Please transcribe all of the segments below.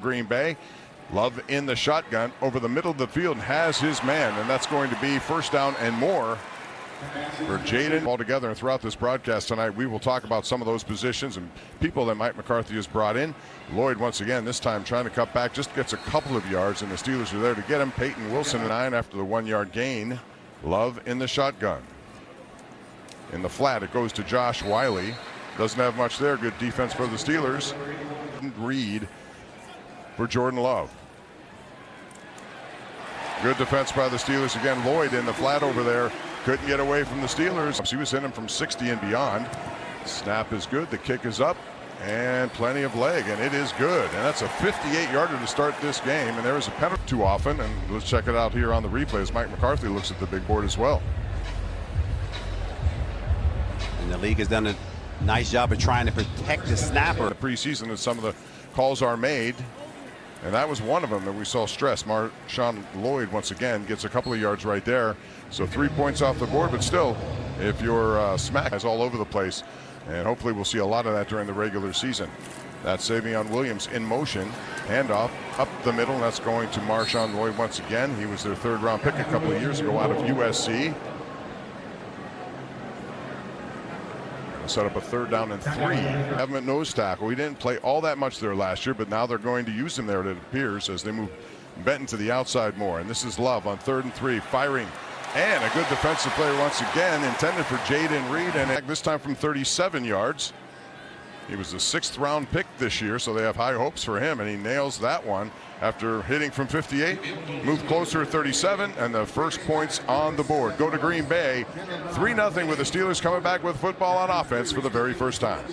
Green Bay. Love in the shotgun over the middle of the field and has his man, and that's going to be first down and more for Jaden. All together and throughout this broadcast tonight, we will talk about some of those positions and people that Mike McCarthy has brought in. Lloyd, once again, this time trying to cut back, just gets a couple of yards, and the Steelers are there to get him. Peyton Wilson 9 after the 1-yard gain. Love in the shotgun. In the flat, it goes to Josh Wiley. Doesn't have much there. Good defense for the Steelers. Reed for Jordan Love. Good defense by the Steelers again. Lloyd in the flat over there. Couldn't get away from the Steelers. He was hitting him from 60 and beyond. Snap is good. The kick is up. And plenty of leg. And it is good. And that's a 58-yarder to start this game. And there is a penalty too often. And let's check it out here on the replay as Mike McCarthy looks at the big board as well. And the league has done a nice job of trying to protect the snapper. In the preseason, as some of the calls are made. And that was one of them that we saw stress. Marshawn Lloyd, once again, gets a couple of yards right there. So 3 points off the board, but still, if your smack is all over the place, and hopefully we'll see a lot of that during the regular season. That's Savion Williams in motion. Handoff up the middle, and that's going to Marshawn Lloyd once again. He was their third-round pick a couple of years ago out of USC. Set up a 3rd down and 3. Have him at nose tackle. We didn't play all that much there last year, but now they're going to use him there, it appears, as they move Benton to the outside more. And this is Love on 3rd and 3, firing. And a good defensive play once again, intended for Jaden Reed, and this time from 37 yards. He was the 6th-round pick this year, so they have high hopes for him, and he nails that one after hitting from 58. Moved closer to 37, and the first points on the board go to Green Bay. 3-0 with the Steelers coming back with football on offense for the very first time.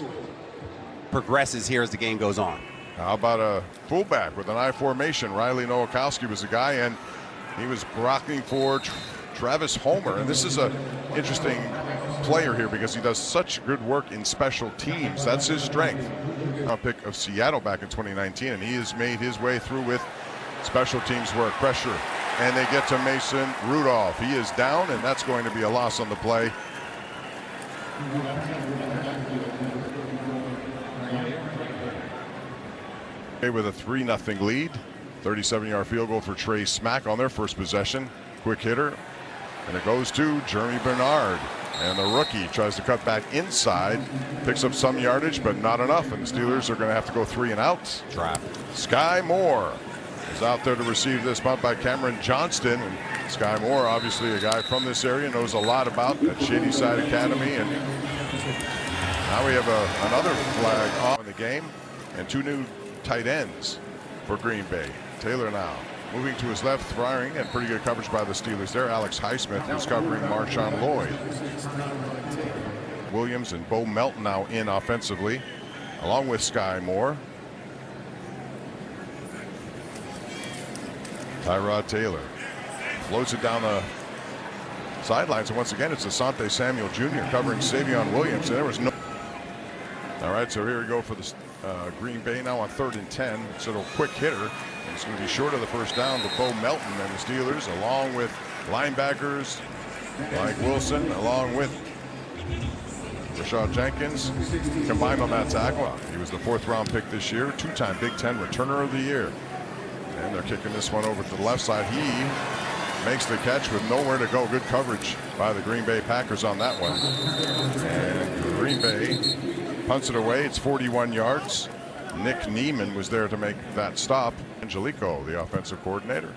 Progresses here as the game goes on. How about a fullback with an I formation? Riley Nowakowski was the guy, and he was blocking for Travis Homer. And this is an interesting player here because he does such good work in special teams. That's his strength. A pick of Seattle back in 2019, and he has made his way through with special teams work, pressure, and they get to Mason Rudolph. He is down, and that's going to be a loss on the play. With a 3-0 lead, 37-yard field goal for Trey Smack on their first possession. Quick hitter, and it goes to Jeremy Bernard. And the rookie tries to cut back inside, picks up some yardage, but not enough. And the Steelers are going to have to go 3 and out. Traffic. Sky Moore is out there to receive this punt by Cameron Johnston. And Sky Moore, obviously a guy from this area, knows a lot about that Shadyside Academy. And now we have another flag off in the game and 2 new tight ends for Green Bay. Taylor now moving to his left, firing, and pretty good coverage by the Steelers there. Alex Highsmith who's covering Marshawn Lloyd. Williams and Bo Melton now in offensively, along with Sky Moore. Tyrod Taylor floats it down the sidelines, and once again it's Asante Samuel Jr. covering Savion Williams. And there was no. All right, so here we go for the Green Bay now on 3rd and 10. So a quick hitter. It's going to be short of the first down to Bo Melton and the Steelers, along with linebackers like Wilson, along with Rashad Jenkins, combined on that tackle. He was the 4th-round pick this year, 2-time Big Ten Returner of the Year. And they're kicking this one over to the left side. He makes the catch with nowhere to go. Good coverage by the Green Bay Packers on that one. And Green Bay punts it away. It's 41 yards. Nick Neiman was there to make that stop. Angelico, the offensive coordinator.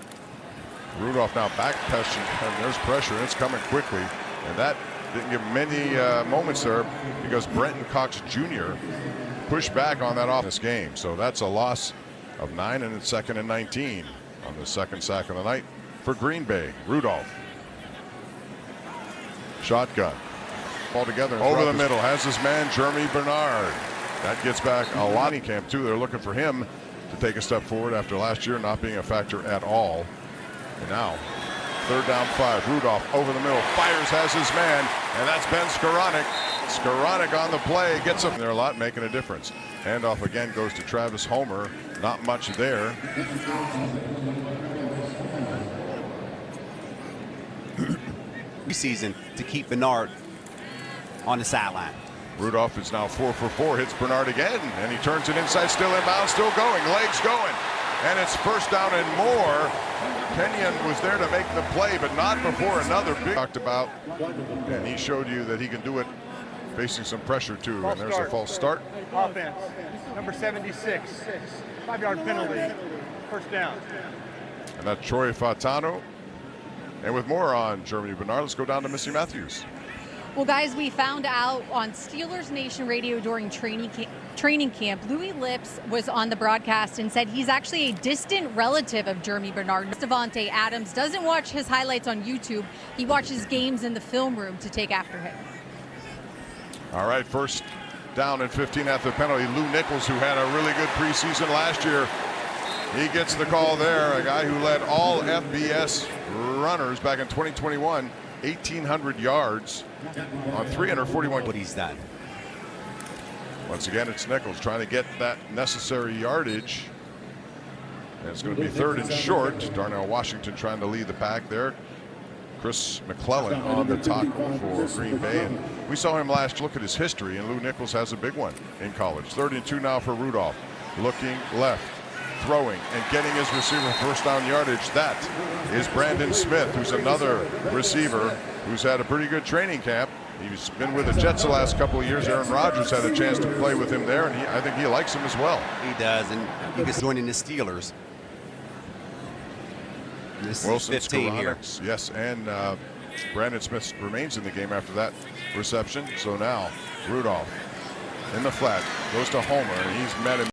Rudolph now back pushing, and there's pressure, and it's coming quickly. And that didn't give many moments there because Brenton Cox Jr. pushed back on that off this game. So that's a loss of 9, and it's 2nd and 19 on the 2nd sack of the night for Green Bay. Rudolph. Shotgun. All together. Over the middle. Has his man, Jeremy Bernard. That gets back a lot in camp, too. They're looking for him to take a step forward after last year not being a factor at all. And now, 3rd down 5. Rudolph over the middle. Fires, has his man, and that's Ben Skoranek. Skoranek on the play. Gets him there a lot, making a difference. Handoff again goes to Travis Homer. Not much there. Preseason to keep Bernard on the sideline. Rudolph is now 4 for 4, hits Bernard again, and he turns it inside, still inbound, still going, legs going. and it's first down and more. Kenyon was there to make the play, but not before another big talked about, and he showed you that he can do it facing some pressure too. And there's a false start. Offense, number 76, 5-yard penalty, first down. And that's Troy Fatano. And with more on Germany Bernard, let's go down to Missy Matthews. Well, guys, we found out on Steelers Nation Radio during training camp, Louis Lips was on the broadcast and said he's actually a distant relative of Jeremy Bernard. Devontae Adams doesn't watch his highlights on YouTube. He watches games in the film room to take after him. All right, first down and 15 after the penalty. Lou Nichols, who had a really good preseason last year, he gets the call there. A guy who led all FBS runners back in 2021, 1,800 yards on 341. What he's done. Once again, it's Nichols trying to get that necessary yardage. And it's going to be 3rd and short. Darnell Washington trying to lead the pack there. Chris McClellan on the tackle for Green Bay. And we saw him last look at his history, and Lou Nichols has a big one in college. 3rd and 2 now for Rudolph. Looking left, throwing, and getting his receiver first down yardage. That is Brandon Smith, who's another receiver who's had a pretty good training camp. He's been with the Jets the last couple of years. Aaron Rodgers had a chance to play with him there, and I think he likes him as well. He does, and he gets joining the Steelers. This Wilson, is 15 here. Yes, and Brandon Smith remains in the game after that reception. So now Rudolph in the flat goes to Homer, and he's met him.